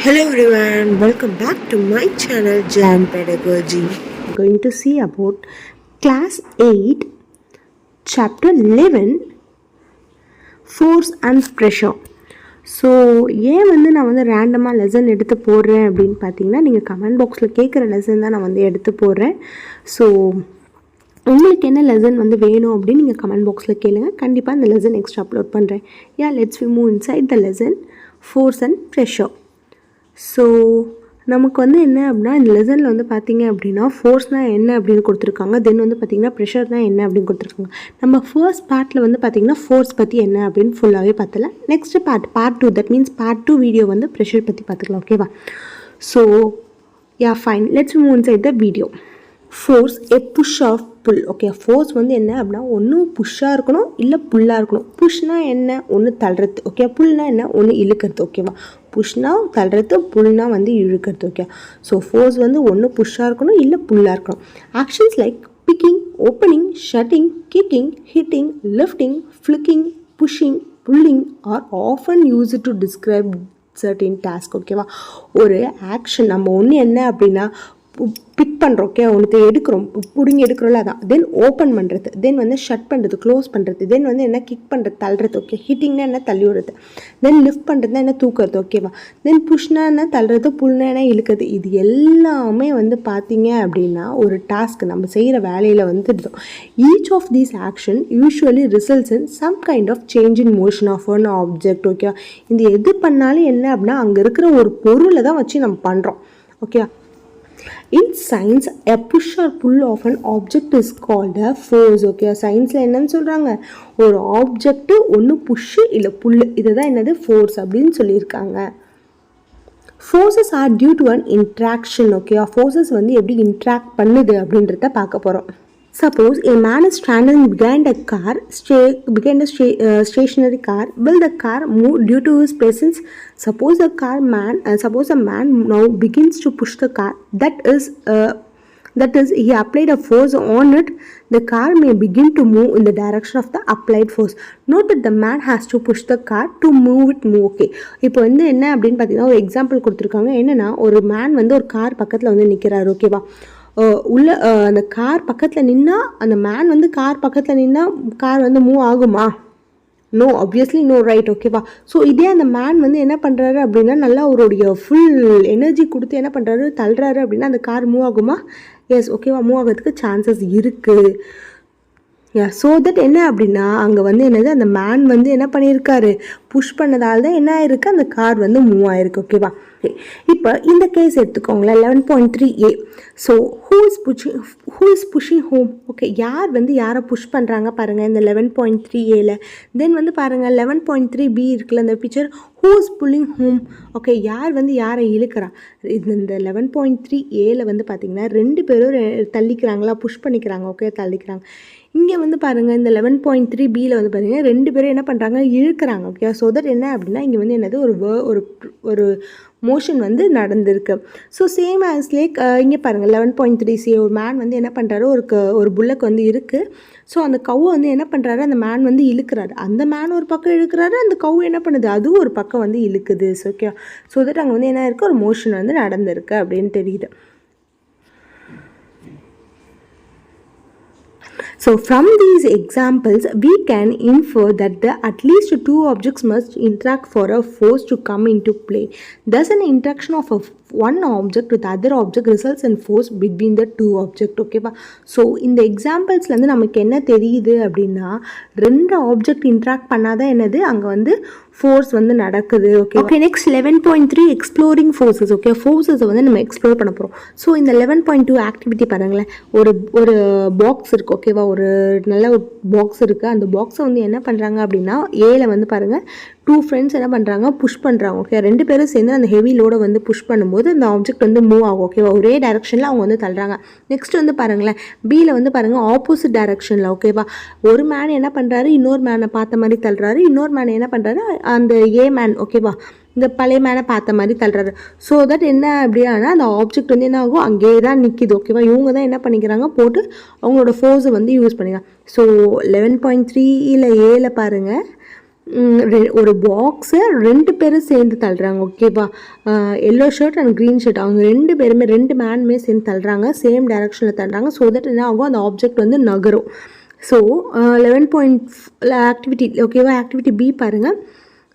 Hello everyone, welcome back to my channel Jan Pedagogy. I'm going to see about class 8 chapter 11 force and pressure. So ஏன் நான் ரேண்டமாக lesson எடுத்து போடுறேன் அப்படின்னு பார்த்தீங்கன்னா, நீங்கள் கமெண்ட் பாக்ஸில் கேட்குற லெசன் தான் நான் எடுத்து போடுறேன். ஸோ உங்களுக்கு என்ன லெசன் வேணும் அப்படின்னு நீங்கள் கமெண்ட் பாக்ஸில் கேளுங்க. கண்டிப்பாக அந்த லெசன் எக்ஸ்ட்ரா அப்லோட் பண்ணுறேன். Let's we move inside the lesson force and pressure. So நமக்கு என்ன அப்படின்னா, இந்த லெசனில் பார்த்தீங்க அப்படின்னா ஃபோர்ஸ்னால் என்ன அப்படின்னு கொடுத்துருக்காங்க. தென் பார்த்தீங்கன்னா ப்ரெஷர்னால் என்ன அப்படின்னு கொடுத்துருக்காங்க. நம்ம ஃபர்ஸ்ட் பார்ட்டில் பார்த்தீங்கன்னா ஃபோர்ஸ் பற்றி என்ன அப்படின்னு ஃபுல்லாகவே பார்த்தல. Next part 2, that means part 2 video pressure பற்றி பார்த்துக்கலாம். ஓகேவா? So fine, let's move inside the video. Force a push of pull. Okay, force என்ன அப்படின்னா, ஒன்று புஷ்ஷாக இருக்கணும், இல்லை புல்லாக இருக்கணும். புஷ்னா என்ன? ஒன்று தள்ளுறது. ஓகே, புல்னா என்ன? ஒன்று இழுக்கிறது. ஓகேவா? புஷ்னா தள்ளுறது, புல்னா இழுக்கிறது. ஓகே, ஸோ ஃபோர்ஸ் ஒன்று புஷ்ஷாக இருக்கணும், இல்லை புல்லாக இருக்கணும். Actions like picking, opening, shutting, kicking, hitting, lifting, flicking, pushing, pulling are often used to describe certain task. ஓகேவா? ஒரு ஆக்ஷன் நம்ம ஒன்று என்ன அப்படின்னா, பிக் பண்ணுறோம். ஓகே, ஒன்று எடுக்கிறோம், பிடுங்கி எடுக்கிறோம்ல, அதான். தென் ஓப்பன் பண்ணுறது, தென் ஷட் பண்ணுறது, க்ளோஸ் பண்ணுறது, தென் என்ன கிக் பண்ணுறது, தள்ளுறது. ஓகே, ஹிட்டிங்னா என்ன? தள்ளி விடுறது. தென் லிஃப்ட் பண்ணுறதுனா என்ன? தூக்குறது. ஓகேவா? தென் புஷ்னா என்ன? தள்ளுறது, புல்னா என்ன? இழுக்கிறது. இது எல்லாமே பார்த்தீங்க அப்படின்னா ஒரு டாஸ்க், நம்ம செய்கிற வேலையில் இருக்கும். Each of these action usually results in some kind of change in motion of an object. ஓகேவா? இந்த எது பண்ணாலும் என்ன அப்படின்னா, அங்கே இருக்கிற ஒரு பொருளை தான் வச்சு நம்ம பண்ணுறோம். Okay, in science a push or pull of an object is called a force. Okay, scienceல என்னன்னு சொல்றாங்க, ஒரு ஆப்ஜெக்ட் ஒன்று புஷ் இல்லை புல், இதுதான் என்னது? ஃபோர்ஸ் அப்படின்னு சொல்லியிருக்காங்க. forces are due to an interaction. Okay, forces எப்படி interact பண்ணுது அப்படின்றத பார்க்க போறோம். Suppose a man is standing behind a stationary car. Will the car move due to his presence? Suppose a man now begins to push the car. That is, he applied a force on it. The car may begin to move in the direction of the applied force. Note that the man has to push the car to move it. Okay, இப்போ என்ன அப்படின்னு பார்த்தீங்கன்னா, ஒரு example கொடுத்துருக்காங்க. என்னன்னா, ஒரு man ஒரு car பக்கத்தில் நிற்கிறாரு. ஓகேவா? உள்ள அந்த கார் பக்கத்தில் நின்னா, அந்த மேன் கார் பக்கத்தில் நின்னா கார் மூவ் ஆகுமா? No, obviously no, right? ஓகேவா? ஸோ இதே அந்த மேன் என்ன பண்ணுறாரு அப்படின்னா, நல்லா அவருடைய ஃபுல் எனர்ஜி கொடுத்து என்ன பண்ணுறாரு, தள்ளுறாரு அப்படின்னா அந்த கார் மூவ் ஆகுமா? எஸ். ஓகேவா? மூவ் ஆகிறதுக்கு சான்சஸ் இருக்குது. ஸோ தட் என்ன அப்படின்னா, அங்கே என்னது, அந்த மேன் என்ன பண்ணியிருக்காரு, புஷ் பண்ணதால் தான் என்ன ஆயிருக்கு, அந்த கார் மூவ் ஆயிருக்கு. ஓகேவா? இப்போ இந்த கேஸ் எடுத்துக்கோங்களேன், 11.3a. So who is pushing home? Okay, யார் யாரை புஷ் பண்ணுறாங்க பாருங்கள் இந்த 11.3aல. தென் பாருங்கள் 11.3b இருக்குல்ல இந்த picture, who is pulling home? Okay, யார் யாரை இழுக்கிறா? இந்த 11.3aல பார்த்தீங்கன்னா ரெண்டு பேரும் தள்ளிக்கிறாங்களா, புஷ் பண்ணிக்கிறாங்க. ஓகே, தள்ளிக்கிறாங்க. இங்கே பாருங்கள் இந்த 11.3bல பாருங்கள் ரெண்டு பேரும் என்ன பண்ணுறாங்க, இழுக்கிறாங்க. ஓகே, ஸோ தட் என்ன அப்படின்னா, இங்கே என்னது, ஒரு மோஷன் நடந்திருக்கு. ஸோ சேம் ஆஸ் லைக் இங்கே பாருங்கள் 11.3c, ஒரு மேன் என்ன பண்ணுறாரு, ஒரு புல்லக்கு இருக்குது. ஸோ அந்த கவ்வை என்ன பண்ணுறாரு, அந்த மேன் இழுக்கிறாரு. அந்த மேன் ஒரு பக்கம் இழுக்கிறாரு, அந்த கவு என்ன பண்ணுது, அதுவும் ஒரு பக்கம் இழுக்குது. ஸோ ஓகே, ஸோ தட் அங்கே என்ன இருக்குது, ஒரு மோஷன் நடந்திருக்கு அப்படின்னு தெரியுது. So from these examples we can infer that at least two objects must interact for a force to come into play. Thus an interaction of one object with other object results in force between the two objects. ஓகேவா? So இந்த எக்ஸாம்பிள்ஸ்லேருந்து நமக்கு என்ன தெரியுது அப்படின்னா, ரெண்டு object interact பண்ணாதான் என்னது, அங்கே ஃபோர்ஸ் நடக்குது. Okay, next 11.3 exploring forces. Okay, ஃபோர்ஸஸை நம்ம எக்ஸ்ப்ளோர் பண்ண போகிறோம். ஸோ இந்த 11.2 ஆக்டிவிட்டி பாருங்களேன், ஒரு பாக்ஸ் இருக்குது. ஓகேவா? ஒரு நல்ல ஒரு பாக்ஸ் இருக்குது. அந்த பாக்ஸை என்ன பண்ணுறாங்க அப்படின்னா, ஏல பாருங்கள் டூ ஃப்ரெண்ட்ஸ் என்ன பண்ணுறாங்க, புஷ் பண்ணுறாங்க. ஓகே, ரெண்டு பேரும் சேர்ந்து அந்த ஹெவி லோடை புஷ் பண்ணும்போது அந்த ஆப்ஜெக்ட் மூவ் ஆகும். ஓகேவா? ஒரே டைரக்ஷனில் அவங்க தள்ளுறாங்க. நெக்ஸ்ட் பாருங்களேன், பியில் பாருங்கள் ஆப்போசிட் டைரக்ஷனில். ஓகேவா? ஒரு மேன் என்ன பண்ணுறாரு, இன்னொரு மேனை பார்த்த மாதிரி தள்ளுறாரு. இன்னொரு மேன் என்ன பண்ணுறாரு, அந்த ஏ மேன் ஓகேவா இந்த பழைய மேனை பார்த்த மாதிரி தள்ளுறாரு. ஸோ தட் என்ன அப்படின்னா, அந்த ஆப்ஜெக்ட் என்ன ஆகும், அங்கேயே தான் நிற்கிது. ஓகேவா? இவங்க தான் என்ன பண்ணிக்கிறாங்க, போட்டு அவங்களோட ஃபோர்ஸை யூஸ் பண்ணிக்கிறாங்க. ஸோ 11.3 ஏல பாருங்கள், ஒரு பாக்ஸை 2 பேரும் சேர்ந்து தள்ளுறாங்க. ஓகேவா, yellow shirt and green shirt அவங்க 2 பேருமே 2 மேனுமே சேர்ந்து தள்ளுறாங்க, சேம் டைரக்ஷனில் தள்ளுறாங்க. ஸோ தட் என்ன ஆகும், அந்த ஆப்ஜெக்ட் வந்து நகரும். ஸோ 11 ஆக்டிவிட்டி ஓகேவா, ஆக்டிவிட்டி பி பாருங்கள்.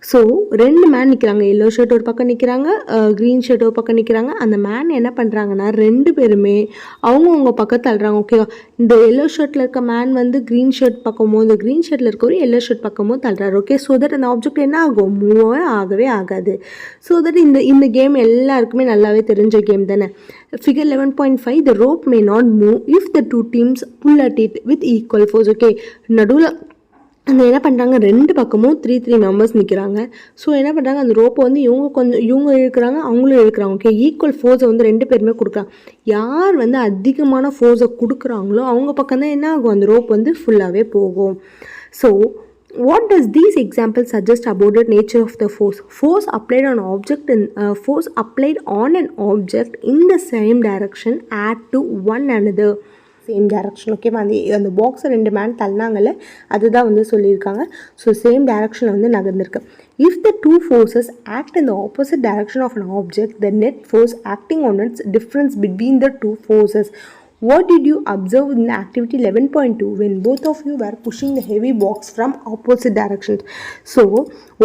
ஸோ 2 மேன் நிற்கிறாங்க, எல்லோ ஷர்ட் ஒரு பக்கம் நிற்கிறாங்க, க்ரீன் ஷர்ட் ஒரு பக்கம் நிற்கிறாங்க. அந்த மேன் என்ன பண்ணுறாங்கன்னா 2 பேருமே அவங்கவுங்க பக்கம் தள்ளுறாங்க. ஓகேவா, இந்த எல்லோ ஷர்ட்டில் இருக்க மேன் வந்து க்ரீன் ஷர்ட் பக்கமோ, இந்த க்ரீன் ஷர்ட்டில் இருக்க ஒரு எல்லோ ஷர்ட் பக்கமோ தள்ளுறாரு. ஓகே, ஸோ தட் அந்த ஆப்ஜெக்ட் என்ன ஆகும், மூவ் ஆகவே ஆகாது. ஸோ தட் இந்த கேம் எல்லாருக்குமே நல்லாவே தெரிஞ்ச கேம் தானே. Figure 11.5, the rope may not move if the 2 teams pull at it with equal force. Okay, நடுவில் அந்த என்ன பண்ணுறாங்க, 2 பக்கமும் 3 மெம்பர்ஸ் நிற்கிறாங்க. ஸோ என்ன பண்ணுறாங்க, அந்த ரோப்பை வந்து இவங்க இழுக்கிறாங்க, அவங்களும் இழுக்கிறாங்க. ஓகே, ஈக்குவல் ஃபோர்ஸை வந்து 2 பேருமே கொடுக்குறாங்க. யார் வந்து அதிகமான ஃபோர்ஸை கொடுக்குறாங்களோ அவங்க பக்கம் தான் என்ன ஆகும், அந்த ரோப் வந்து ஃபுல்லாகவே போகும். So what does these examples suggest about the nature of the force? Force applied on an object in the same direction add to one another. Same direction. ஓகேவா, அந்த பாக்ஸை 2 மேன் தள்ளினாங்கல்ல, அதுதான் வந்து சொல்லியிருக்காங்க. ஸோ சேம் டைரக்ஷனில் வந்து நகர்ந்துருக்கு. If the 2 forces act in the opposite direction of an object, the net force acting on its difference between the 2 forces. What did you observe in activity 11.2 when both of you were pushing the heavy box from opposite directions? So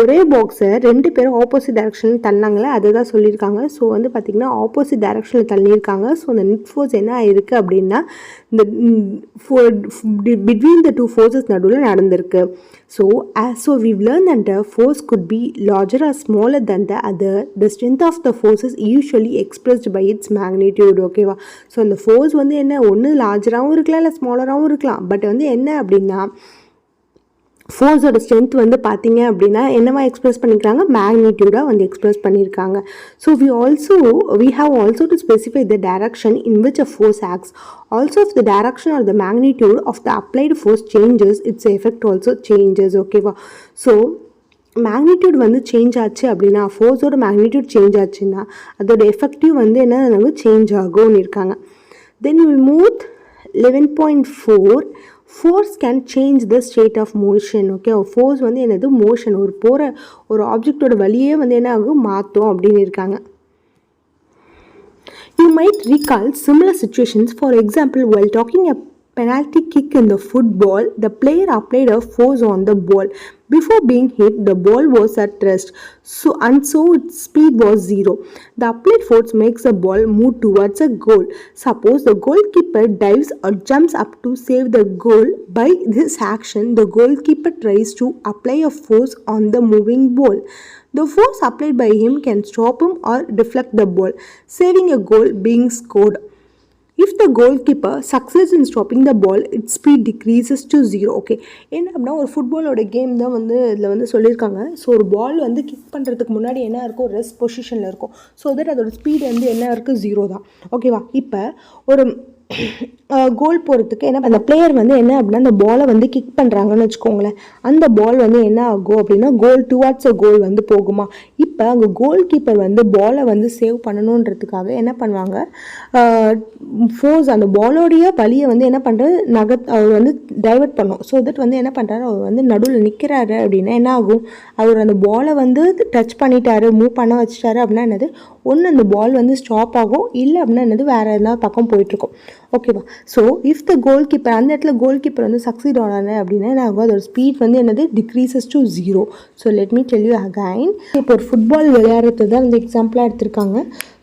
ஒரே பாக்ஸை 2 பேரும் opposite direction தள்ளினாங்களே, அதை தான் சொல்லியிருக்காங்க. So வந்து பார்த்திங்கன்னா opposite டைரக்ஷனில் தள்ளியிருக்காங்க. So அந்த நெட் ஃபோர்ஸ் என்ன ஆயிருக்கு அப்படின்னா, இந்த பிட்வீன் த 2 ஃபோர்ஸஸ் நடுவில் நடந்திருக்கு. So we've learned that the force could be larger or smaller than the other. The strength of the force is usually expressed by its magnitude. ஓகேவா, so அந்த force வந்து என்ன, ஒன்று லார்ஜராகவும் இருக்கலாம், இல்லை ஸ்மாலராகவும் இருக்கலாம். பட் வந்து என்ன அப்படின்னா, ஃபோர்ஸோட ஸ்ட்ரென்த் வந்து பார்த்தீங்க அப்படின்னா என்னவா எக்ஸ்பிரஸ் பண்ணிக்கிறாங்க, மேக்னிடியூடாக வந்து எக்ஸ்பிரஸ் பண்ணியிருக்காங்க. So we have also to specify the direction in which a force acts. Also if the direction or the magnitude of the applied force changes, its effect also changes. ஓகேவா, so magnitude வந்து change ஆச்சு அப்படின்னா, ஃபோர்ஸோட magnitude change ஆச்சுன்னா அதோட effective வந்து என்ன change ஆகும்னு இருக்காங்க. Then we move 11.4. Force can change the state of motion. Okay, force வந்து என்னது, மோஷன், ஒரு ஆப்ஜெக்டோட வழியே வந்து என்ன ஆகும், மாற்றும் அப்படின்னு இருக்காங்க. You might recall similar situations. For example, while taking a penalty kick in the football, the player applied a force on the ball. Before being hit, the ball was at rest, so its speed was 0. The applied force makes the ball move towards a goal. Suppose the goalkeeper dives or jumps up to save the goal. By this action, the goalkeeper tries to apply a force on the moving ball. The force applied by him can stop him or deflect the ball, saving a goal being scored. If the goalkeeper succeeds in stopping the ball, its speed decreases to 0. Okay, என்ன அப்படின்னா ஒரு ஃபுட்பாலோட game தான் வந்து இதில் வந்து சொல்லியிருக்காங்க. So ஒரு பால் வந்து கிக் பண்ணுறதுக்கு முன்னாடி என்ன இருக்கும், ரெஸ்ட் பொசிஷனில் இருக்கும். ஸோ தட் அதோட ஸ்பீடு வந்து என்ன இருக்குது, 0 தான். ஓகேவா, இப்போ ஒரு கோல் போகிறதுக்கு என்ன, அந்த பிளேயர் வந்து என்ன அப்படின்னா அந்த பாலை வந்து கிக் பண்ணுறாங்கன்னு வச்சுக்கோங்களேன். அந்த பால் வந்து என்ன ஆகும் அப்படின்னா கோல் டுவார்ட்ஸ் அ கோல் வந்து போகுமா. இப்போ அங்கே கோல் கீப்பர் வந்து பாலை வந்து சேவ் பண்ணணுன்றதுக்காக என்ன பண்ணுவாங்க, ஃபோர்ஸ் அந்த பாலோடைய வழியை வந்து என்ன பண்ணுறது, அவர் வந்து டைவர்ட் பண்ணும். ஸோ தட் வந்து என்ன பண்ணுறாரு, அவர் வந்து நடுவில் நிற்கிறாரு அப்படின்னா என்ன ஆகும், அவர் அந்த பாலை வந்து டச் பண்ணிட்டாரு, மூவ் பண்ண வச்சுட்டாரு அப்படின்னா என்னது, ஒன்று அந்த பால் வந்து ஸ்டாப் ஆகும், இல்லை அப்படின்னா என்னது வேறு எதனா பக்கம் போயிட்டுருக்கும். ஓகேவா, so if the goal keeper, அந்த இடத்துல கோல் கீப்பர் வந்து சக்சீட் ஆனாரு அப்படின்னா என்ன ஆகும், அதோட ஸ்பீட் வந்து என்னது decreases to 0. So let me tell you again. இப்போ ஒரு ஃபுட்பால் விளையாடுறது தான் இந்த எக்ஸாம்பிளாக எடுத்திருக்காங்க.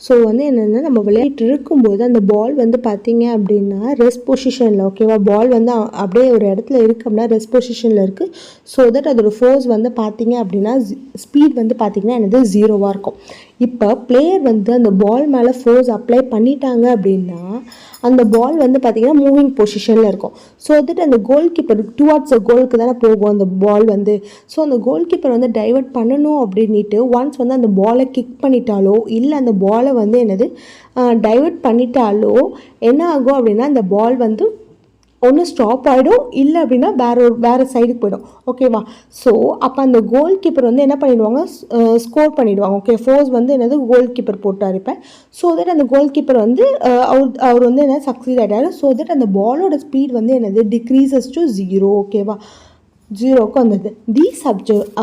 ஸோ வந்து என்னென்னா, நம்ம விளையாட்டு இருக்கும்போது அந்த பால் வந்து பார்த்தீங்க அப்படின்னா ரெஸ்ட் பொசிஷனில், ஓகேவா, பால் வந்து அப்படியே ஒரு இடத்துல இருக்குது அப்படின்னா ரெஸ்ட் பொசிஷனில் இருக்குது. ஸோ தட் அதோட ஃபோர்ஸ் வந்து பார்த்தீங்க அப்படின்னா ஸ்பீட் வந்து பார்த்தீங்கன்னா என்னது 0வாக இருக்கும். இப்போ பிளேயர் வந்து அந்த பால் மேலே ஃபோர்ஸ் அப்ளை பண்ணிட்டாங்க அப்படின்னா அந்த பால் வந்து பார்த்தீங்கன்னா மூவிங் பொசிஷனில் இருக்கும். ஸோ தட் அந்த கோல் கீப்பர் டுவார்ட்ஸ் அ கோலுக்கு தானே போகும் அந்த பால் வந்து. ஸோ அந்த கோல் கீப்பர் வந்து டைவர்ட் பண்ணணும் அப்படின்ட்டு ஒன்ஸ் வந்து அந்த பாலை கிக் பண்ணிட்டாலோ, இல்லை அந்த பாலை வந்து என்னது டைவர்ட் பண்ணிட்டாலோ என்ன ஆகும் அப்படின்னா அந்த பால் வந்து ஒன்று ஸ்டாப் ஆகிடும், இல்லை அப்படின்னா வேறு சைடுக்கு போயிடும். ஓகேவா, ஸோ அப்போ அந்த கோல் கீப்பர் வந்து என்ன பண்ணிடுவாங்க, ஸ்கோர் பண்ணிவிடுவாங்க. ஓகே, ஃபோர்ஸ் வந்து என்னது கோல் கீப்பர் போட்டார் இப்போ. ஸோ தட் அந்த கோல் கீப்பர் வந்து அவர் வந்து என்ன சக்சீட் ஆகிட்டார். ஸோ தட் அந்த பாலோட ஸ்பீட் வந்து என்னது டிக்ரீசஸ் டு 0. ஓகேவா, ஜீரோக்கு வந்தது. These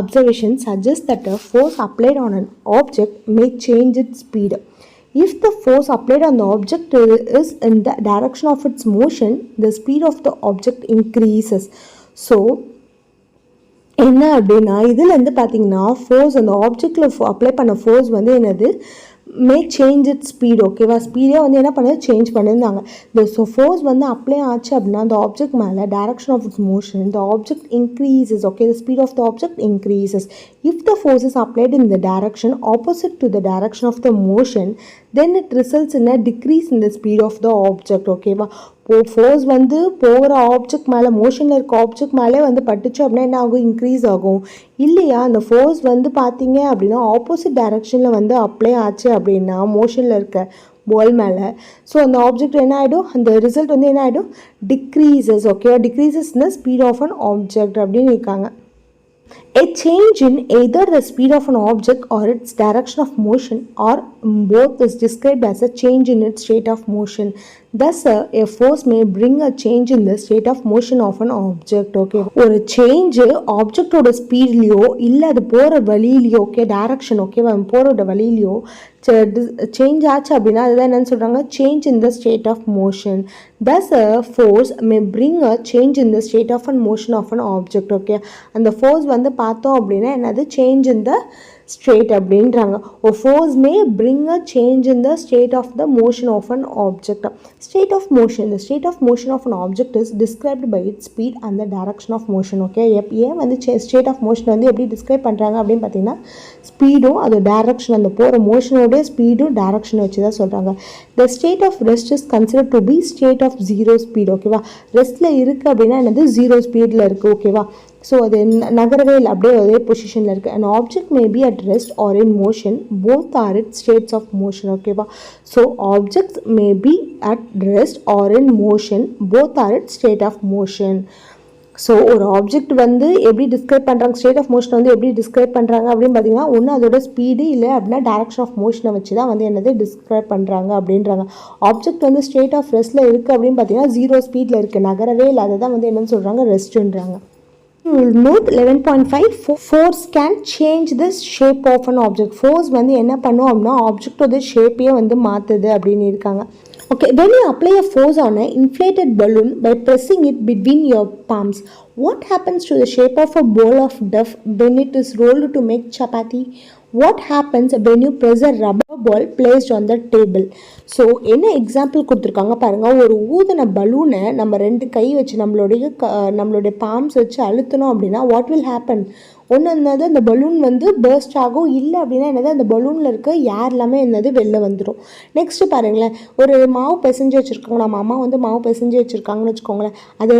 observations suggest that a force applied on an object may change its speed. If the force applied on the object is in the direction of its motion, the speed of the object increases. So என்ன அப்படின்னா இதுலேருந்து பார்த்தீங்கன்னா force அந்த ஆப்ஜெக்டில் apply பண்ண force வந்து என்னது மே change it speed. ஓகேவா, ஸ்பீடே வந்து என்ன பண்ணுது சேஞ்ச் பண்ணியிருந்தாங்க. இந்த ஃபோர்ஸ் வந்து அப்ளை ஆச்சு அப்படின்னா அந்த ஆப்ஜெக்ட் மேலே direction of its motion the object increases. Okay, the speed of the object increases. If the force is applied in the direction opposite to the direction of the motion, then it results in a decrease in the speed of the object. ஓகேவா, force வந்து போகிற object மேலே மோஷனில் இருக்க object மேலே வந்து பட்டுச்சு அப்படின்னா என்ன ஆகும், இன்க்ரீஸ் ஆகும். இல்லையா, அந்த ஃபோர்ஸ் வந்து பார்த்தீங்க அப்படின்னா ஆப்போசிட் டைரக்ஷனில் வந்து அப்ளை ஆச்சு அப்படின்னா மோஷனில் இருக்க பால் மேலே, ஸோ அந்த ஆப்ஜெக்ட் என்ன ஆகிடும், அந்த ரிசல்ட் வந்து என்ன ஆகிடும், decreases. Okay, decreases in the speed of an object அப்படின்னு இருக்காங்க. A change in either the speed of an object or its direction of motion or both is described as a change in its state of motion. Thus, a force may bring a change in the state of motion of an object. Okay, ஒரு change ஆப்ஜெக்டோட ஸ்பீட்லையோ இல்லை அது போகிற வழியிலையோ, okay direction, ஓகேவா போகிற வழியிலையோ change ஆச்சு அப்படின்னா அதுதான் என்னன்னு சொல்கிறாங்க, change in the state of motion. Thus, a force may bring a change in the state of motion of an object. Okay, அந்த ஃபோர்ஸ் வந்து பார்த்தோம் அப்படின்னா என்னது, சேஞ்ச் இன் த ஸ்டேட் அப்படின்றாங்க. ஒரு force may bring a change in the state of the motion of an object. State of motion, the state of motion of an object is described by its speed and the direction of motion. Okay, ஏன் வந்து state of motion வந்து எப்படி describe பண்ணுறாங்க அப்படின்னு பார்த்தீங்கன்னா ஸ்பீடும் அது direction, அந்த போகிற மோஷனோடைய ஸ்பீடும் டைரக்ஷனை வச்சு தான் சொல்கிறாங்க. The state of rest is considered to be state of zero speed. ஓகேவா, ரெஸ்ட்டில் இருக்குது அப்படின்னா என்னது, ஜீரோ ஸ்பீடில் இருக்குது. ஓகேவா, ஸோ அது நகரவே இல்லை, அப்படியே அதே பொசிஷனில் இருக்குது. And object may be at rest or in motion, both are it states of motion. ஓகேவா, so objects may be at rest or in motion, both are it state of motion. So ஒரு object வந்து எப்படி describe பண்ணுறாங்க, state of motion வந்து எப்படி describe பண்ணுறாங்க அப்படின்னு பார்த்தீங்கன்னா ஒன்று அதோட ஸ்பீடு, இல்லை அப்படின்னா டைரக்ஷன் ஆஃப் மோஷனை வச்சு தான் வந்து என்னது டிஸ்கிரைப் பண்ணுறாங்க அப்படின்றாங்க. ஆப்ஜெக்ட் வந்து ஸ்டேட் ஆஃப் ரெஸ்ட்டில் இருக்குது அப்படின்னு பார்த்தீங்கன்னா ஜீரோ ஸ்பீடில் இருக்குது, நகரவே இல்லை, அதை தான் வந்து என்னன்னு சொல்கிறாங்க, ரெஸ்ட்டுன்றாங்க. You will note 11.5 force can change the shape of an object. Force வந்து என்ன பண்ணும் அப்படின்னா ஆப்ஜெக்டோட ஷேப்பையே வந்து மாற்றுது அப்படின்னு இருக்காங்க. Okay, when you apply a force on an inflated balloon by pressing it between your palms, what happens to the shape of a ball of duff when it is rolled to make chapati? What happens when you press a rubber ball placed on the table? So என்ன example கொடுத்துருக்காங்க பாருங்கள். ஒரு ஊதின பலூனை நம்ம ரெண்டு கை வச்சு நம்மளுடைய palms வச்சு அழுத்தணும் அப்படின்னா வாட் வில் ஹேப்பன், ஒன்று என்னது அந்த பலூன் வந்து பர்ஸ்ட் ஆகும், இல்லை அப்படின்னா என்னது அந்த பலூனில் இருக்க ஏர் எல்லாமே என்னது வெளில வந்துடும். நெக்ஸ்ட்டு பாருங்களேன், ஒரு மாவு பிசைஞ்சு வச்சுருக்காங்க, நம்ம அம்மா வந்து மாவு பிசைஞ்சு வச்சுருக்காங்கன்னு வச்சுக்கோங்களேன், அது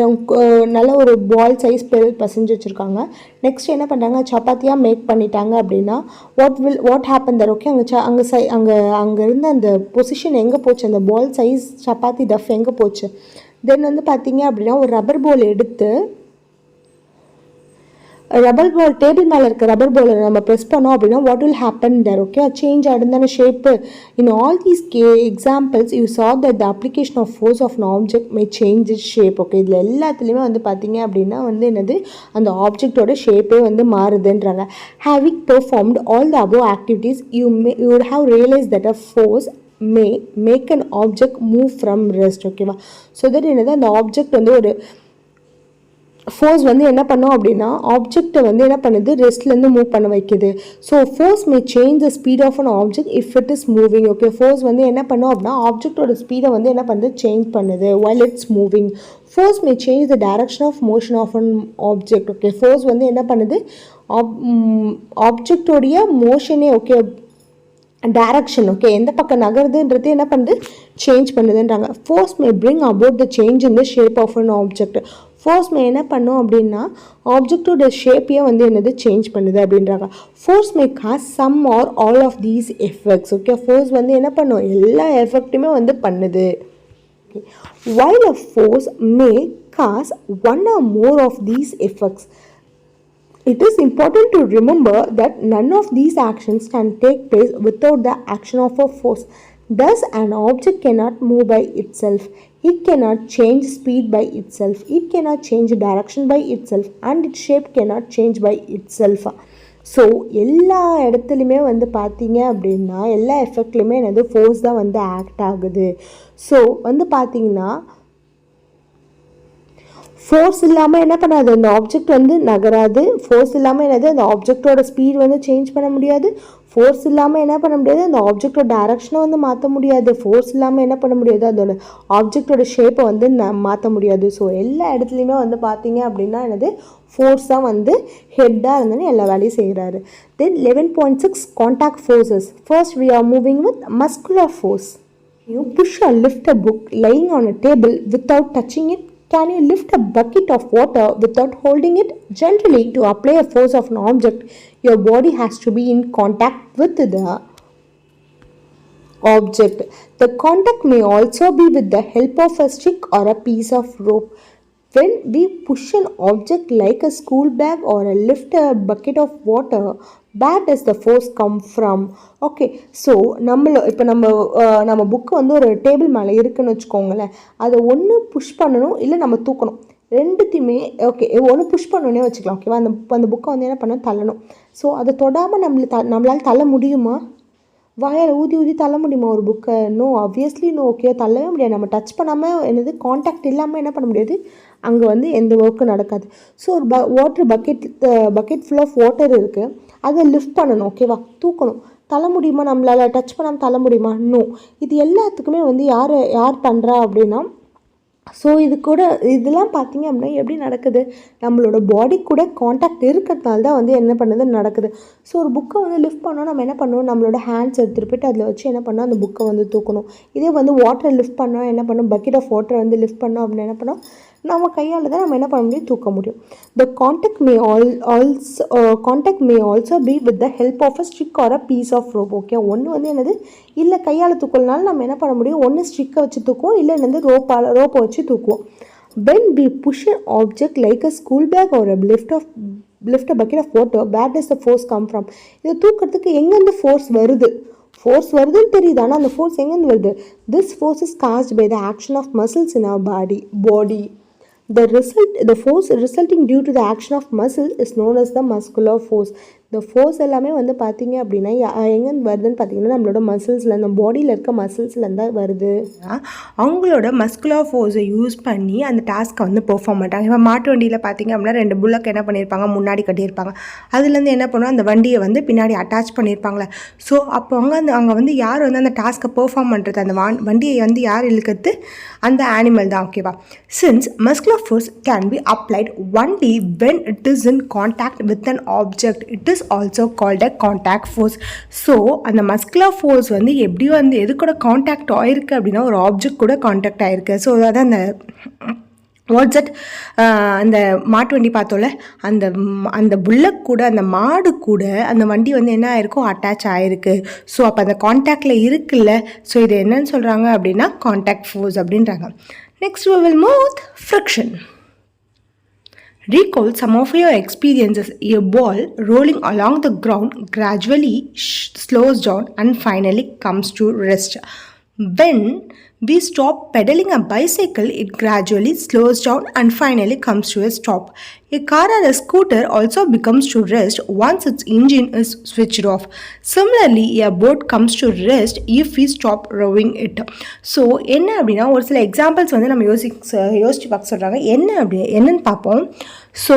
நல்ல ஒரு பால் சைஸ் பிசைஞ்சு வச்சுருக்காங்க. நெக்ஸ்ட் என்ன பண்ணுறாங்க, சப்பாத்தியாக மேக் பண்ணிட்டாங்க அப்படின்னா வாட் ஹேப்பன் தர். ஓகே, அங்கே இருந்த அந்த பொசிஷன் எங்கே போச்சு, அந்த பால் சைஸ் சப்பாத்தி டஃப் எங்கே போச்சு. தென் வந்து பார்த்தீங்க அப்படின்னா ஒரு ரப்பர் பால் எடுத்து ரப்பர் பால் டேபிள் மேலே இருக்க ரப்பர் பாலை நம்ம ப்ரெஸ் பண்ணோம் அப்படின்னா what will happen there. Okay, change ஆகிருந்தான shape. In all these examples you saw that the application of force of an object may change its shape. Okay, இதில் எல்லாத்துலேயுமே வந்து பார்த்தீங்க அப்படின்னா வந்து என்னது அந்த ஆப்ஜெக்டோட ஷேப்பே வந்து மாறுதுன்றாங்க. Having performed all the above activities, you would have realized that a force may make an object move from rest. ஓகேவா, ஸோ தட் என்னது அந்த ஆப்ஜெக்ட் வந்து ஒரு ஃபோர்ஸ் வந்து என்ன பண்ணோம் அப்படின்னா ஆப்ஜெக்டை வந்து என்ன பண்ணுது, ரெஸ்ட்லேருந்து மூவ் பண்ண வைக்குது. So force may change the speed of an object if it is moving. Okay, force வந்து என்ன பண்ணோம் அப்படின்னா ஆப்ஜெக்டோட ஸ்பீடை வந்து என்ன பண்ணுது, சேஞ்ச் பண்ணுது while it's moving. Force may change the direction of motion of an object. Okay, force வந்து என்ன பண்ணுது, ஆப்ஜெக்டோடைய மோஷனே ஓகே டைரக்ஷன் ஓகே எந்த பக்கம் நகருதுன்றது என்ன பண்ணுது, சேஞ்ச் பண்ணுதுன்றாங்க. Force may bring about the change in the shape of an object. Force may என்ன பண்ணும் அப்படின்னா ஆப்ஜெக்டோட ஷேப்பையே வந்து என்னது சேஞ்ச் பண்ணுது அப்படின்றாங்க. Force may cause some or all of these effects. Okay, force வந்து என்ன பண்ணும், எல்லா எஃபெக்ட்டுமே வந்து பண்ணுது. Okay. While a force may cause one or more of these effects, it is important to remember that none of these actions can take place without the action of a force. Thus, an object cannot move by itself. It cannot change speed by itself, it cannot change direction by itself, and its shape cannot change by itself. So எல்லா இடத்துலையுமே வந்து பார்த்தீங்க அப்படின்னா எல்லா எஃபெக்ட்லையுமே என்னது force தான் வந்து act ஆகுது. ஸோ வந்து பார்த்தீங்கன்னா ஃபோர்ஸ் இல்லாமல் என்ன பண்ணாது, அந்த ஆப்ஜெக்ட் வந்து நகராது. ஃபோர்ஸ் இல்லாமல் என்னது, அந்த ஆப்ஜெக்டோட ஸ்பீட் வந்து சேஞ்ச் பண்ண முடியாது. ஃபோர்ஸ் இல்லாமல் என்ன பண்ண முடியாது, அந்த ஆப்ஜெக்டோட டைரக்ஷனை வந்து மாற்ற முடியாது. ஃபோர்ஸ் இல்லாமல் என்ன பண்ண முடியாது, அதோட ஆப்ஜெக்டோட ஷேப்பை வந்து மாற்ற முடியாது. ஸோ எல்லா இடத்துலையுமே வந்து பார்த்தீங்க அப்படின்னா என்னது, ஃபோர்ஸ் தான் வந்து ஹெட்டாக இருந்தோன்னு எல்லா வேலையும் செய்கிறாரு. தென் 11.6 contact forces. First we are moving with muscular force. You push or lift a book lying on a table without touching it. Can you lift a bucket of water without holding it? Generally, to apply a force of an object, your body has to be in contact with the object. The contact may also be with the help of a stick or a piece of rope. When we push an object like a school bag or lift a bucket of water, where does the force come from? Okay, so இப்போ நம்ம book வந்து ஒரு table மேலே இருக்குன்னு வச்சுக்கோங்களேன். அதை ஒன்று push பண்ணணும், இல்லை நம்ம தூக்கணும். ரெண்டுத்தையுமே ஓகே, ஒன்று புஷ் பண்ணணுன்னே வச்சுக்கலாம். ஓகேவா, அந்த புக்கை வந்து என்ன பண்ணணும், தள்ளணும். ஸோ அதை தொடாமல் நம்மளால் தள்ள முடியுமா? வாயால் ஊதி தள்ள முடியுமா ஒரு புக்கை? No, obviously no. ஓகே, தள்ளவே முடியாது. நம்ம டச் பண்ணாமல் என்னது, காண்டாக்ட் இல்லாமல் என்ன பண்ண முடியாது, அங்கே வந்து எந்த ஒர்க்கும் நடக்காது. ஸோ ஒரு water bucket full of water இருக்குது, அதை லிஃப்ட் பண்ணணும். ஓகேவா, தூக்கணும். தள்ள முடியுமா நம்மளால்? டச் பண்ணாமல் தள்ள முடியுமா? நோ. இது எல்லாத்துக்குமே வந்து யார் பண்ணுறா அப்படின்னா, ஸோ இதெல்லாம் பார்த்தீங்க அப்படின்னா எப்படி நடக்குது, நம்மளோட பாடி கூட காண்டாக்ட் இருக்கிறதுனால தான் வந்து என்ன பண்ணுது நடக்குது. ஸோ ஒரு புக்கை வந்து லிஃப்ட் பண்ணோம், நம்ம என்ன பண்ணணும், நம்மளோட ஹேண்ட்ஸ் எடுத்துகிட்டு போய்ட்டு அதில் வச்சு என்ன பண்ணோம், அந்த புக்கை வந்து தூக்கணும். இதே வந்து வாட்டரை லிஃப்ட் பண்ணோம், என்ன பண்ணணும், பக்கெட் ஆஃப் வாட்டரை வந்து லிஃப்ட் பண்ணோம் அப்படின்னு என்ன பண்ணோம், நம்ம கையால் தான் நம்ம என்ன பண்ண முடியும், தூக்க முடியும். The contact may also be with the help of a stick or a piece of rope. Okay, ஒன்று வந்து என்னது, இல்லை கையால் தூக்கலனாலும் நம்ம என்ன பண்ண முடியும், ஒன்று ஸ்டிக்கை வச்சு தூக்குவோம், இல்லை வந்து ரோப்பை வச்சு தூக்குவோம். When we push an object like a school bag or lift a bucket of water, where does the force come from? இதை தூக்கிறதுக்கு எங்கேருந்து ஃபோர்ஸ் வருதுன்னு தெரியுது, ஆனால் அந்த ஃபோர்ஸ் எங்கேருந்து வருது? This force is caused by the action of muscles in our body. The force resulting due to the action of muscle is known as the muscular force. இந்த force எல்லாமே வந்து பார்த்தீங்க அப்படின்னா எங்கேருந்து வருதுன்னு பார்த்தீங்கன்னா நம்மளோட மசில்ஸில், நம்ம பாடியில் இருக்க மசில்ஸ்லேருந்து தான் வருது. அவங்களோட மஸ்குலர் ஃபோர்ஸை யூஸ் பண்ணி அந்த டாஸ்க்கை வந்து பெர்ஃபார்ம் பண்ணுறாங்க. இப்போ மாட்டு வண்டியில் பார்த்தீங்க அப்படின்னா 2 புல்லக் என்ன பண்ணியிருப்பாங்க, முன்னாடி கட்டியிருப்பாங்க. அதுலேருந்து என்ன பண்ணுவோம், அந்த வண்டியை வந்து பின்னாடி அட்டாச் பண்ணியிருப்பாங்களே. ஸோ அப்போ அங்கே வந்து யார் வந்து அந்த டாஸ்க்கை பெர்ஃபார்ம் பண்ணுறது, அந்த வண்டியை வந்து யார் இழுக்கிறது, அந்த ஆனிமல் தான். ஓகேவா. Since muscular force can be applied only when it is in contact with an object, it is also called a contact force. So அந்த மஸ்குலர் ஃபோர்ஸ் வந்து எப்படி வந்து எது கூட காண்டாக்ட் ஆகிருக்கு அப்படின்னா, ஒரு ஆப்ஜெக்ட் கூட காண்டாக்ட் ஆகிருக்கு. ஸோ அதாவது அந்த வாட்ஸ் அட் அந்த மாட்டு வண்டி பார்த்தோம்ல, அந்த புல்லக் கூட, அந்த மாடு கூட அந்த வண்டி வந்து என்ன ஆயிருக்கும், அட்டாச் ஆகிருக்கு. ஸோ அப்போ அந்த காண்டாக்டில் இருக்குல்ல, ஸோ இது என்னன்னு சொல்கிறாங்க அப்படின்னா காண்டாக்ட் ஃபோர்ஸ் அப்படின்றாங்க. Next we will move with friction. Recall some of your experiences. A ball rolling along the ground gradually slows down and finally comes to rest. When we stop pedaling a bicycle, it gradually slows down and finally comes to a stop. A car or a scooter also becomes to rest once its engine is switched off. Similarly, a boat comes to rest if we stop rowing it. So என்ன அப்படின்னா ஒரு சில examples வந்து நம்ம யோசிச்சு பார்க்க சொல்கிறாங்க. என்னன்னு பார்ப்போம். ஸோ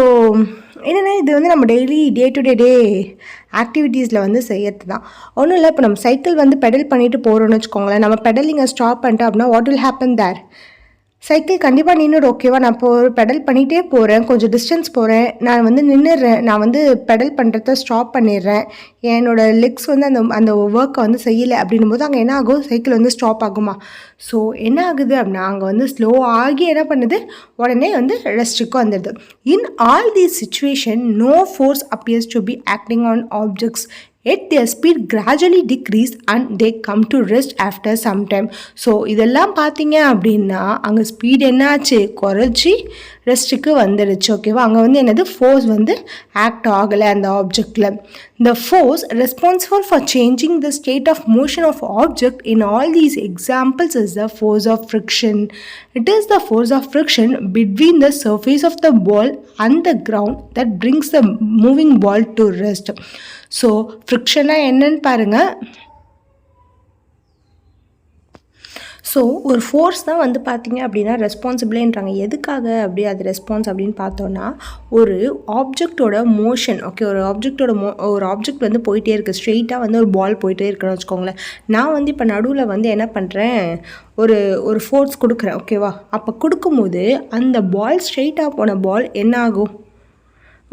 என்னென்னா இது வந்து நம்ம டே டு டே ஆக்டிவிட்டீஸில் வந்து செய்யறது தான். ஒன்றும் இல்லை, இப்போ நம்ம சைக்கிள் வந்து பெடல் பண்ணிட்டு போகிறோன்னு வச்சுக்கோங்களேன். நம்ம பெடலிங்கை ஸ்டாப் பண்ணிட்டோம் அப்படின்னா what will happen there, cycle கண்டிப்பாக நின்றுடும். ஓகேவா, நான் இப்போ பெடல் பண்ணிகிட்டே போகிறேன், கொஞ்சம் டிஸ்டன்ஸ் போகிறேன், நான் வந்து நின்றுடுறேன், நான் வந்து பெடல் பண்ணுறத ஸ்டாப் பண்ணிடுறேன், என்னோடய லெக்ஸ் வந்து அந்த ஒர்க்கை வந்து செய்யலை அப்படின்னும் போது அங்கே என்ன ஆகும், சைக்கிள் வந்து ஸ்டாப் ஆகுமா? ஸோ என்ன ஆகுது அப்படின்னா அங்கே வந்து ஸ்லோ ஆகி என்ன பண்ணுது, உடனே வந்து ரெஸ்ட்டுக்கு வந்துடுது. In all these situation no force appears to be acting on objects. Yet their speed gradually decrease and they come to rest after some time. So இதெல்லாம் பார்த்தீங்க அப்படின்னா அங்கே ஸ்பீட் என்னாச்சு, குறைச்சி ரெஸ்ட்டுக்கு வந்துடுச்சு. ஓகேவா, அங்கே வந்து என்னது ஃபோர்ஸ் வந்து ஆக்ட் ஆகலை அந்த ஆப்ஜெக்டில். The force responsible for changing the state of motion of object in all these examples is the force of friction. It is the force of friction between the surface of the ball and the ground that brings the moving ball to rest. So friction என்னன்னு பாருங்க. So ஒரு force தான் வந்து பார்த்திங்க அப்படின்னா ரெஸ்பான்சிபிளேன்றாங்க. எதுக்காக அப்படி அது ரெஸ்பான்ஸ் அப்படின்னு பார்த்தோன்னா, ஒரு ஆப்ஜெக்டோட மோஷன், ஓகே, ஒரு ஆப்ஜெக்ட் வந்து போயிட்டே இருக்குது, ஸ்ட்ரெயிட்டாக வந்து ஒரு பால் போயிட்டே இருக்குன்னு வச்சுக்கோங்களேன். நான் வந்து இப்போ நடுவில் வந்து என்ன பண்ணுறேன், ஒரு ஃபோர்ஸ் கொடுக்குறேன், ஓகேவா. அப்போ கொடுக்கும்போது அந்த பால் ஸ்ட்ரெயிட்டாக போன பால் என்ன ஆகும்,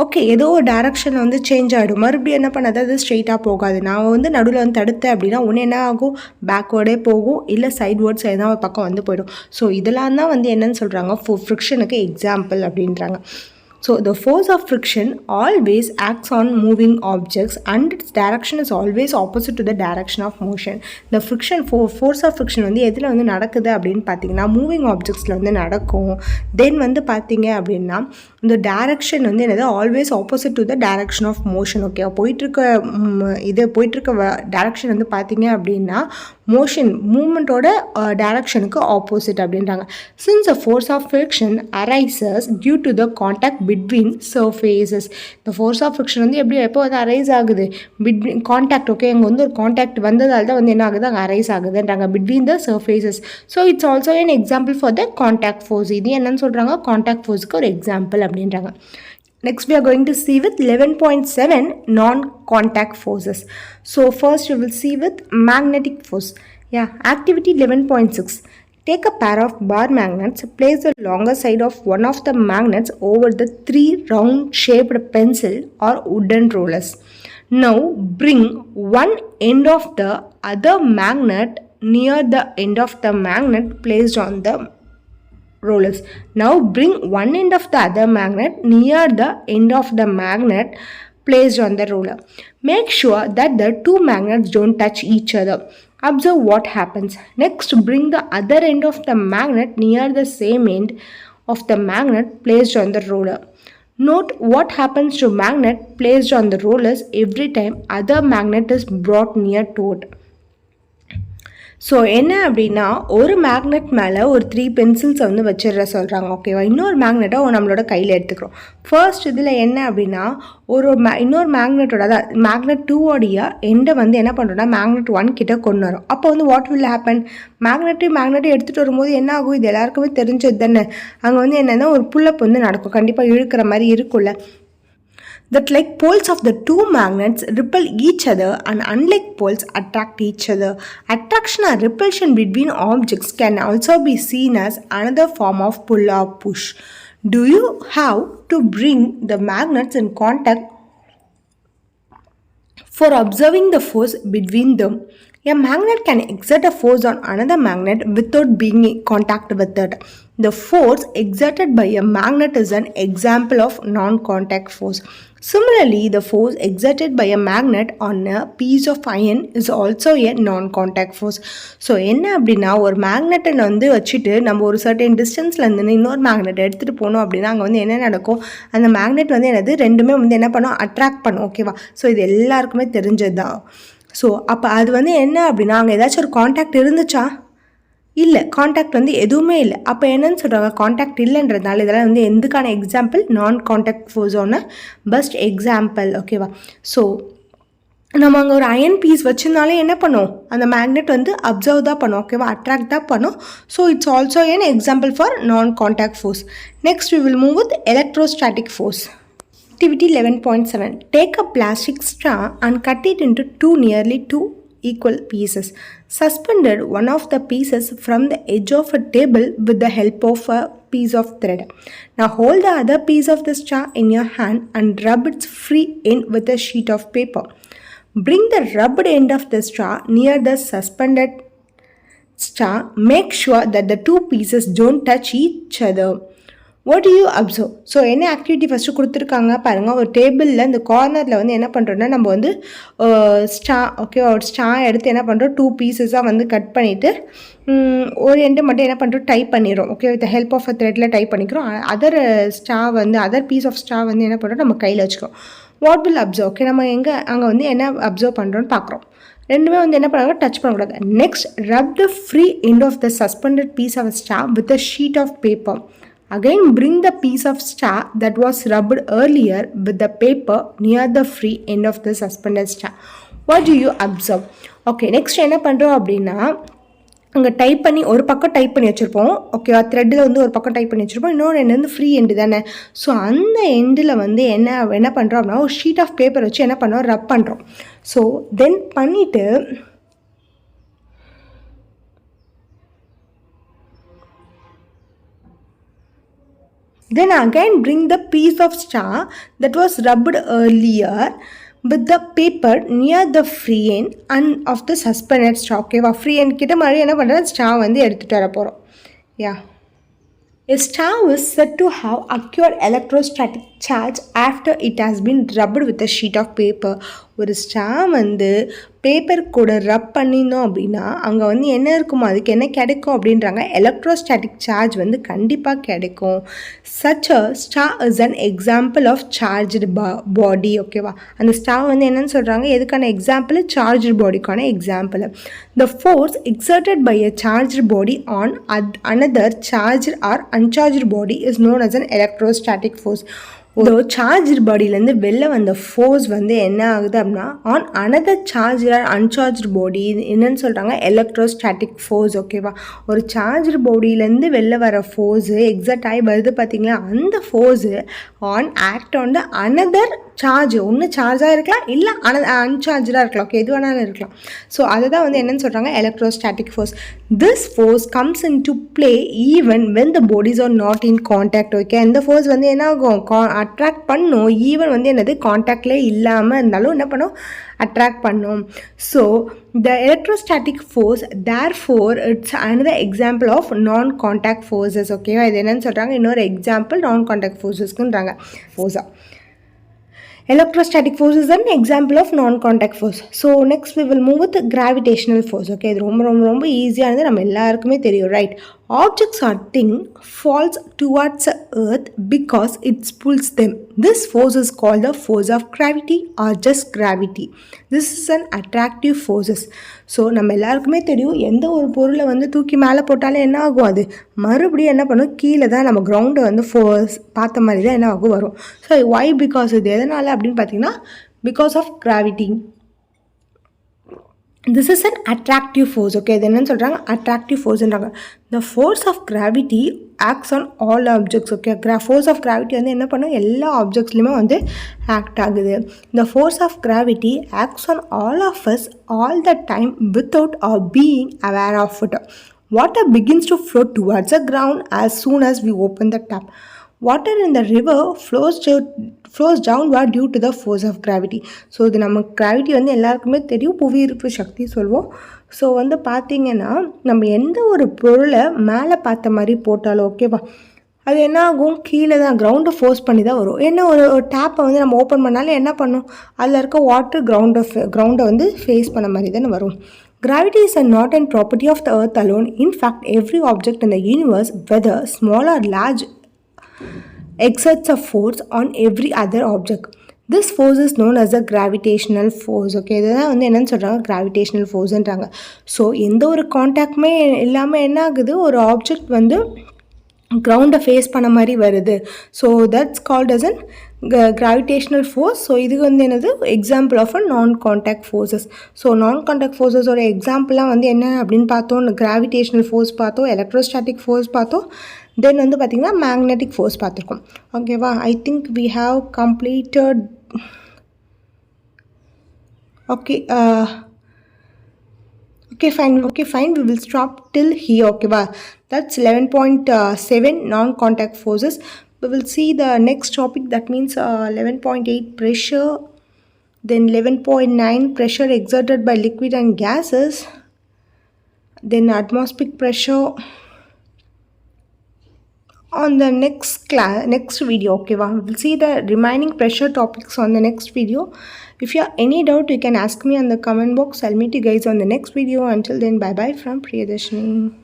ஓகே, ஏதோ ஒரு டேரக்ஷனில் வந்து சேஞ்ச் ஆகிடும். மறுபடியும் என்ன பண்ணாது, அது ஸ்ட்ரெயிட்டாக போகாது. நான் வந்து நடுவில் வந்து தடுத்தேன் அப்படின்னா ஒன்று என்ன ஆகும், பேக்வேர்டே போகும், இல்லை சைட்வேர்ட்ஸ் எதாவது ஒரு பக்கம் வந்து போயிடும். ஸோ இதெல்லாம் தான் வந்து என்னன்னு சொல்கிறாங்க, ஃப்ரிக்ஷனுக்கு எக்ஸாம்பிள் அப்படின்றாங்க. So the force of friction always acts on moving objects and its direction is always opposite to the direction of motion. The friction force of friction வந்து எதில் வந்து நடக்குது அப்படின்னு பார்த்தீங்கன்னா மூவிங் ஆப்ஜெக்ட்ஸில் வந்து நடக்கும். தென் வந்து பார்த்தீங்க அப்படின்னா இந்த டைரக்ஷன் வந்து என்னது always opposite to the direction of motion. Okay, போயிட்டுருக்க டைரக்ஷன் வந்து பார்த்தீங்க அப்படின்னா மோஷன் மூமெண்ட்டோட டைரக்ஷனுக்கு ஆப்போசிட் அப்படின்றாங்க. Since the force of friction arises due to the contact between surfaces, the force of friction வந்து எப்போ வந்து அரைஸ் ஆகுது, பிட்வீன் கான்டாக்ட். ஓகே, அங்கே வந்து ஒரு கான்டாக்ட் வந்ததால் தான் வந்து என்ன ஆகுது, அங்கே அரைஸ் ஆகுதுன்றாங்க, between the surfaces. So it's also an example for the contact force. இது என்னன்னு சொல்கிறாங்க, கான்டாக்ட் ஃபோர்ஸுக்கு ஒரு எக்ஸாம்பிள் அப்படின்றாங்க. Next we are going to see with 11.7 non-contact forces. So first we will see with magnetic force. Yeah, activity 11.6. Take a pair of bar magnets, place the longer side of one of the magnets over the 3 round shaped pencil or wooden rollers. Now bring one end of the other magnet near the end of the magnet placed on the rollers. Now bring one end of the other magnet near the end of the magnet placed on the roller. Make sure that the two magnets don't touch each other. Observe what happens. Next, bring the other end of the magnet near the same end of the magnet placed on the roller. Note what happens to magnet placed on the rollers every time other magnet is brought near to it. So என்ன அப்படின்னா ஒரு magnet மேலே ஒரு 3 பென்சில்ஸை வந்து வச்சிடுற சொல்கிறாங்க. ஓகேவா, இன்னொரு மேக்னெட்டை நம்மளோட கையில் எடுத்துக்கிறோம். ஃபர்ஸ்ட் இதில் என்ன அப்படின்னா இன்னொரு மேக்னெட்டோட, அதாவது மேக்னெட் 2 எண்டை வந்து என்ன பண்ணுறோன்னா மேக்னெட் 1 கிட்ட கொண்டு வரும். அப்போ வந்து வாட் வில் ஹேப்பன், மேக்னெட்டையும் எடுத்துகிட்டு வரும்போது என்ன ஆகும், இது எல்லாருக்குமே தெரிஞ்சது தானே. அங்கே வந்து என்னென்னா ஒரு புல்லப் வந்து நடக்கும், கண்டிப்பாக இழுக்கிற மாதிரி இருக்கும்ல. That like poles of the two magnets repel each other and unlike poles attract each other. Attraction or repulsion between objects can also be seen as another form of pull or push. Do you have to bring the magnets in contact for observing the force between them? A magnet can exert a force on another magnet without being in contact with it. The force exerted by a magnet is an example of non-contact force. Similarly, the force exerted by a magnet on a piece of iron is also a non-contact force. So என்ன அப்படின்னா ஒரு மேக்னெட்டை வந்து வச்சுட்டு நம்ம ஒரு certain டிஸ்டன்ஸில் இருந்து இன்னொரு மேக்னெட் எடுத்துகிட்டு போனோம் அப்படின்னா அங்கே வந்து என்ன நடக்கும், அந்த மேக்னெட் வந்து என்னது ரெண்டுமே வந்து என்ன பண்ணும், அட்ராக்ட் பண்ணும். ஓகேவா, ஸோ இது எல்லாருக்குமே தெரிஞ்சது தான். ஸோ அப்போ அது வந்து என்ன அப்படின்னா அங்கே ஏதாச்சும் ஒரு காண்டாக்ட் இருந்துச்சா, இல்லை, காண்டாக்ட் வந்து எதுவுமே இல்லை. அப்போ என்னன்னு சொல்கிறாங்க, காண்டாக்ட் இல்லைன்றதுனால இதெல்லாம் வந்து எதுக்கான எக்ஸாம்பிள், நான் காண்டாக்ட் ஃபோர்ஸோன பெஸ்ட் எக்ஸாம்பிள். ஓகேவா, ஸோ நம்ம அங்கே ஒரு அயன் பீஸ் வச்சுருந்தாலே என்ன பண்ணும், அந்த மேக்னெட் வந்து அப்சர்வ் தான் பண்ணும். ஓகேவா, அட்ராக்ட் தான் பண்ணும். So it's also an example for non contact force. Next we will move with electrostatic force. Activity 11.7. Take a plastic straw and cut it into nearly two equal pieces. Suspended one of the pieces from the edge of a table with the help of a piece of thread. Now hold the other piece of the straw in your hand and rub its free end with a sheet of paper. Bring the rubbed end of the straw near the suspended straw. Make sure that the two pieces don't touch each other. What to you observe? So என்ன activity first கொடுத்துருக்காங்க பாருங்கள். ஒரு டேபிளில் இந்த கார்னரில் வந்து என்ன பண்ணுறோன்னா நம்ம வந்து ஓகே ஒரு ஸ்டா எடுத்து என்ன பண்ணுறோம் 2 பீசஸாக வந்து கட் பண்ணிவிட்டு ஒரு எண்டு மட்டும் என்ன பண்ணுறோம் டைப் பண்ணிடுறோம். Okay with help of a த்ரெட்டில் டைப் பண்ணிக்கிறோம். அதர் பீஸ் ஆஃப் ஸ்டா வந்து என்ன பண்ணுறோம் நம்ம கையில் வச்சுக்கிறோம். What will observe? ஓகே நம்ம அங்கே வந்து என்ன அப்சர்வ் பண்ணுறோன்னு பார்க்குறோம். ரெண்டுமே வந்து என்ன பண்ணுறாங்க டச் பண்ணக்கூடாது. Next rub the free end of the suspended piece of straw with a sheet of paper. Again, bring the piece of star that was rubbed earlier with the paper near the free end of the suspended star. What do you observe? Okay, next என்ன பண்ணுறோம் அப்படின்னா அங்கே type பண்ணி ஒரு பக்கம் type பண்ணி வச்சுருப்போம். ஓகேவா, த்ரெட்டில் வந்து ஒரு பக்கம் டைப் பண்ணி வச்சுருப்போம். இன்னொரு எண்டு வந்து ஃப்ரீ எண்டு தானே. ஸோ அந்த எண்டில் வந்து என்ன பண்ணுறோம் அப்படின்னா ஒரு ஷீட் ஆஃப் பேப்பர் வச்சு என்ன பண்ணுறோம் ரப் பண்ணுறோம். ஸோ தென் பண்ணிவிட்டு then again bring the piece of star that was rubbed earlier with the paper near the free end and of the suspended star. Okay va, free end கிட்ட மாதிரி என்ன பண்ணுறோம் star வந்து எடுத்துகிட்டு வர போகிறோம். A star is said to have acquired electrostatic charge after it has been rubbed with a sheet of paper. ஒரு star வந்து பேப்பர் கூட ரப் பண்ணினோம் அப்படின்னா அங்கே வந்து என்ன இருக்குமோ அதுக்கு என்ன கிடைக்கும் அப்படின்றாங்க, எலக்ட்ரோஸ்டாட்டிக் சார்ஜ் வந்து கண்டிப்பாக கிடைக்கும். such a star is an example of charged body. ஓகேவா, அந்த ஸ்டார் வந்து என்னன்னு சொல்கிறாங்க, எதுக்கான எக்ஸாம்பிள், சார்ஜ்டு பாடிக்கான example. the force exerted by a charged body on another charged or uncharged body is known as an electrostatic force. ஒரு charged பாடியிலேருந்து வெளில வந்த ஃபோர்ஸ் வந்து என்ன ஆகுது அப்படின்னா on another charge or uncharged body என்னன்னு சொல்கிறாங்க, எலக்ட்ரோஸ்டாட்டிக் ஃபோர்ஸ். ஓகேவா, ஒரு சார்ஜ்டு பாடியிலேருந்து வெளில வர ஃபோர்ஸு எக்ஸாக்ட் ஆகி வருது பார்த்தீங்களா, அந்த force act on the another charge. ஒன்று சார்ஜாக இருக்கலாம், இல்லை அன்சார்ஜாக இருக்கலாம். ஓகே, எது வேணாலும் இருக்கலாம். ஸோ அதை தான் வந்து என்னென்னு சொல்கிறாங்க, electrostatic force. This force comes in to play even when the bodies R not in contact. Okay, இந்த ஃபோர்ஸ் வந்து என்ன ஆகும், அட்ராக்ட் பண்ணும். ஈவன் வந்து என்னது கான்டாக்ட்லேயே இல்லாமல் இருந்தாலும் என்ன பண்ணும், அட்ராக்ட் பண்ணும். So the electrostatic force therefore it's another example of non contact forces. ஓகேவா, இது என்னன்னு சொல்கிறாங்க, இன்னொரு எக்ஸாம்பிள் நான் contact ஃபோர்ஸஸ்க்குன்றாங்க. ஃபோர்ஸா electrostatic force is an example of non-contact force. So next we will move with gravitational force. Okay, இது ரொம்ப ஈஸியானது, நம்ம எல்லாருக்குமே தெரியும், right? Objects or thing falls towards the earth because it pulls them. This force is called the force of gravity or just gravity. This is an attractive forces. So நம்ம எல்லாருக்குமே தெரியும், எந்த ஒரு பொருளை வந்து தூக்கி மேலே போட்டாலும் என்ன ஆகும், அது மறுபடியும் என்ன பண்ணும், கீழே தான் நம்ம கிரவுண்டை வந்து ஃபோர்ஸ் பார்த்த மாதிரி தான் என்ன ஆகும் வரும். ஸோ ஒய் பிகாஸ் இது எதனால் அப்படின்னு பார்த்தீங்கன்னா because of gravity. This is an attractive force. Okay, இது என்னன்னு சொல்கிறாங்க, attractive forceன்றாங்க. The force of gravity acts on all objects. Okay, force of gravity வந்து என்ன பண்ணும், எல்லா ஆப்ஜெக்ட்ஸ்லையுமே வந்து ஆக்ட் ஆகுது. The force of gravity acts on all of us all the time without our being aware of it. Water begins to flow towards the ground as soon as we open the tap. Water in the river flows downward due to the force of gravity. So இது நம்ம gravity வந்து எல்லாருக்குமே தெரியும், புவியீர்ப்பு சக்தி சொல்வோம். So வந்து பார்த்திங்கன்னா நம்ம எந்த ஒரு பொருளை மேலே பார்த்த மாதிரி போட்டாலும் ஓகேவா, அது என்ன ஆகும், கீழே தான் கிரவுண்டை ஃபோர்ஸ் பண்ணி தான் வரும். ஏன்னா ஒரு டேப்பை வந்து நம்ம ஓப்பன் பண்ணாலும் என்ன பண்ணும், அதில் இருக்க வாட்டர் கிரவுண்டை வந்து ஃபேஸ் பண்ண மாதிரி தானே வரும். Gravity is not a property of the earth alone. In fact, every object in the universe, whether small or large, exerts a force on every other object. This force is known as a gravitational force. Okay, இதுதான் வந்து என்னன்னு சொல்கிறாங்க, gravitational forceன்றாங்க. So எந்த ஒரு கான்டாக்டுமே இல்லாமல் என்ன ஆகுது, ஒரு ஆப்ஜெக்ட் வந்து கிரவுண்டை ஃபேஸ் பண்ண மாதிரி வருது. So that's called as an gravitational force. So இது வந்து என்னது, example of a non contact forces. So non contact ஃபோர்ஸஸோட எக்ஸாம்பிளாக வந்து என்ன அப்படின்னு பார்த்தோம், கிராவிடேஷனல் ஃபோர்ஸ் பார்த்தோம், எலக்ட்ரோஸ்டாட்டிக் ஃபோர்ஸ் பார்த்தோம், தென் வந்து பார்த்திங்கன்னா மேக்னெட்டிக் ஃபோர்ஸ் பார்த்துருக்கோம். ஓகேவா, I think we have completed. Okay fine, we will stop till here. ஓகேவா, that's 11.7 non-contact forces. We will see the next topic, that means 11.8 pressure, then 11.9 pressure exerted by liquid and gases, then atmospheric pressure. on the next video. Okay, we'll see the remaining pressure topics on the next video. If you have any doubt, you can ask me on the comment box. I'll meet you guys on the next video. Until then, bye bye from Priyadarshini.